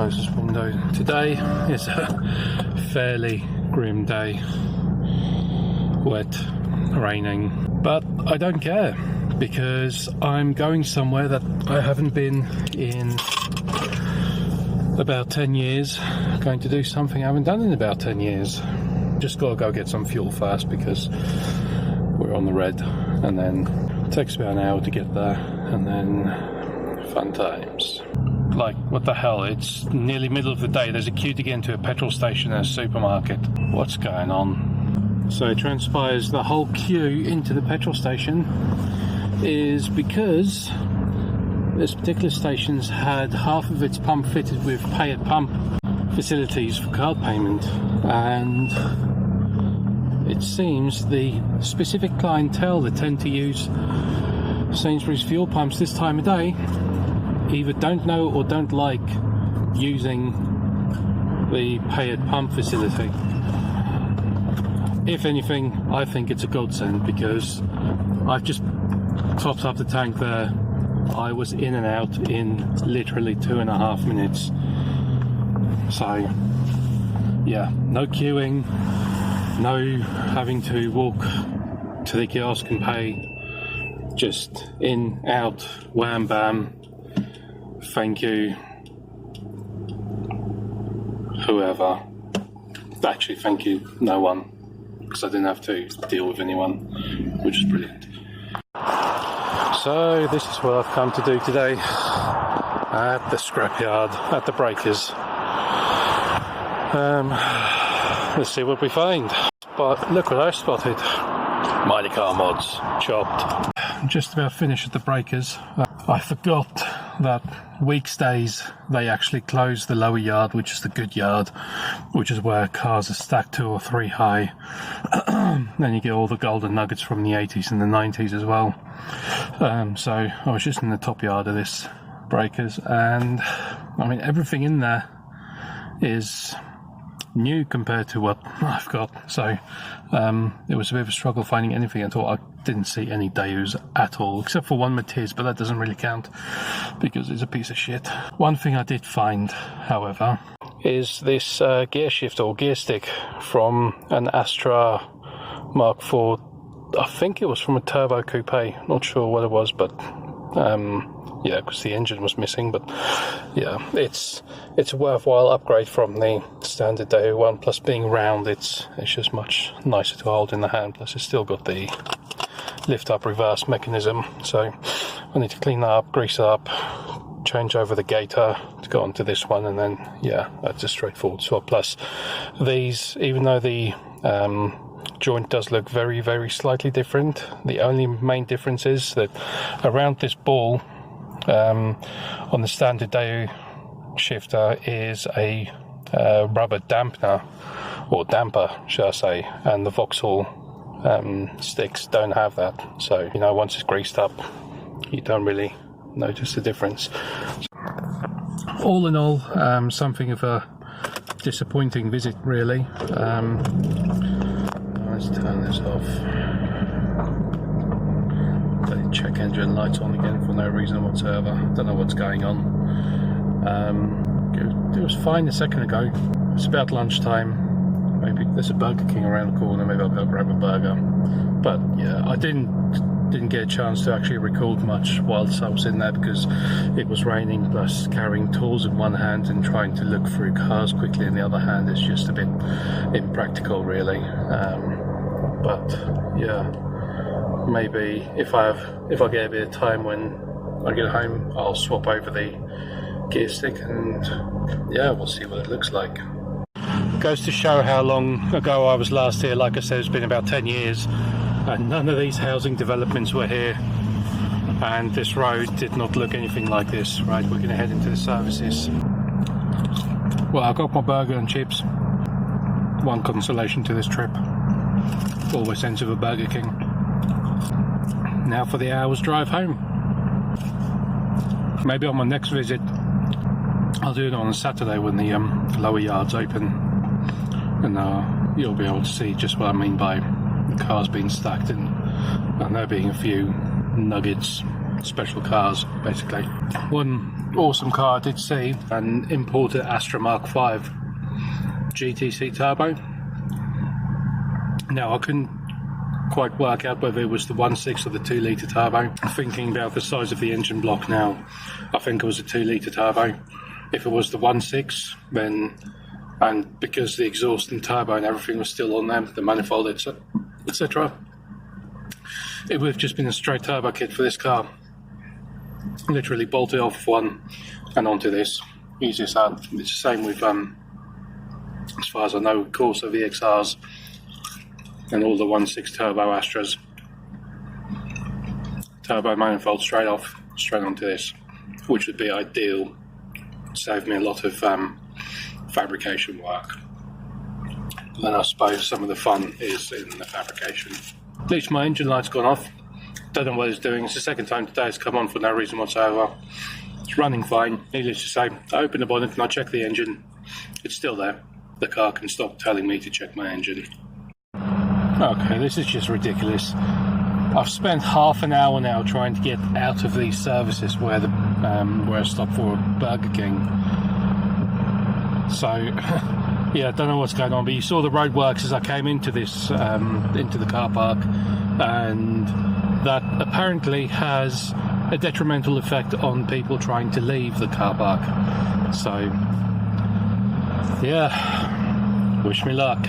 closest window. Today is a fairly grim day. Wet, raining, but I don't care because I'm going somewhere that I haven't been in about 10 years. Going to do something I haven't done in about 10 years. Just gotta go get some fuel fast because we're on the red, and then it takes about an hour to get there, and then fun times. Like, what the hell, it's nearly middle of the day, there's a queue to get into a petrol station and a supermarket. What's going on? So it transpires the whole queue into the petrol station is because this particular station's had half of its pump fitted with pay at pump facilities for card payment, and it seems the specific clientele that tend to use Sainsbury's fuel pumps this time of day either don't know or don't like using the pay at pump facility. If anything, I think it's a godsend because I've just topped up the tank there. I was in and out in literally 2.5 minutes. So yeah, no queuing, no having to walk to the kiosk and pay. Just in, out, wham bam, thank you, whoever. Actually, thank you, no one, because I didn't have to deal with anyone, which is brilliant. So this is what I've come to do today at the scrapyard, at the breakers. Let's see what we find. But look what I spotted. Mighty Car Mods, chopped. I'm just about finished at the breakers. I forgot that weekdays they actually close the lower yard, which is the good yard, which is where cars are stacked 2 or 3 high. Then you get all the golden nuggets from the 80s and the 90s as well. So I was just in the top yard of this breakers, and I mean everything in there is new compared to what I've got, so it was a bit of a struggle finding anything at all. I didn't see any Daewwoos at all, except for one Matiz, but that doesn't really count because it's a piece of shit. One thing I did find, however, is this gear shift or gear stick from an Astra Mark IV. I think it was from a turbo coupe, not sure what it was, but yeah, because the engine was missing. But yeah, it's a worthwhile upgrade from the standard Daewoo one. Plus, being round, it's just much nicer to hold in the hand. Plus, it's still got the lift up reverse mechanism. So I need to clean that up, grease it up, change over the gator to go onto this one, and then yeah, that's a straightforward swap. Plus, these, even though the joint does look very, very slightly different, the only main difference is that around this ball on the standard Daewoo shifter is a rubber dampener, or damper should I say, and the Vauxhall sticks don't have that. So, you know, once it's greased up, you don't really notice the difference. All in all, something of a disappointing visit, really. Let's turn this off. The check engine lights on again for no reason whatsoever. Don't know what's going on. It was fine a second ago. It's about lunchtime. Maybe there's a Burger King around the corner. Maybe I'll go grab a burger. But yeah, I didn't get a chance to actually record much whilst I was in there because it was raining, plus carrying tools in one hand and trying to look through cars quickly in the other hand is just a bit impractical, really. But yeah, maybe if I get a bit of time when I get home, I'll swap over the gear stick, and yeah, we'll see what it looks like. Goes to show how long ago I was last here. Like I said, it's been about 10 years, and none of these housing developments were here, and this road did not look anything like this. Right, we're going to head into the services. Well, I got my burger and chips. One consolation to this trip. Always ends with a Burger King. Now for the hour's drive home. Maybe on my next visit, I'll do it on a Saturday when the lower yard's open, and you'll be able to see just what I mean by the cars being stacked and there being a few nuggets special cars, basically. One awesome car I did see, an imported Astra Mark V GTC Turbo. Now, I couldn't quite work out whether it was the 1.6 or the 2 litre turbo. Thinking about the size of the engine block now, I think it was a 2 litre turbo. If it was the 1.6, then, and because the exhaust and turbo and everything was still on them, the manifold, etc., it would have just been a straight turbo kit for this car. Literally bolted off one and onto this. Easy as that. It's the same with, as far as I know, Corsa VXRs and all the 1.6 turbo Astras. Turbo manifold straight onto this, which would be ideal. Save me a lot of fabrication work. But then I suppose some of the fun is in the fabrication. At least my engine light's gone off. Don't know what it's doing. It's the second time today it's come on for no reason whatsoever. It's running fine. Needless to say, I open the bonnet and I check the engine. It's still there. The car can stop telling me to check my engine. Okay, this is just ridiculous. I've spent half an hour now trying to get out of these services where I stopped for Burger King. So, yeah, I don't know what's going on, but you saw the roadworks as I came into this, into the car park, and that apparently has a detrimental effect on people trying to leave the car park. So, yeah, wish me luck.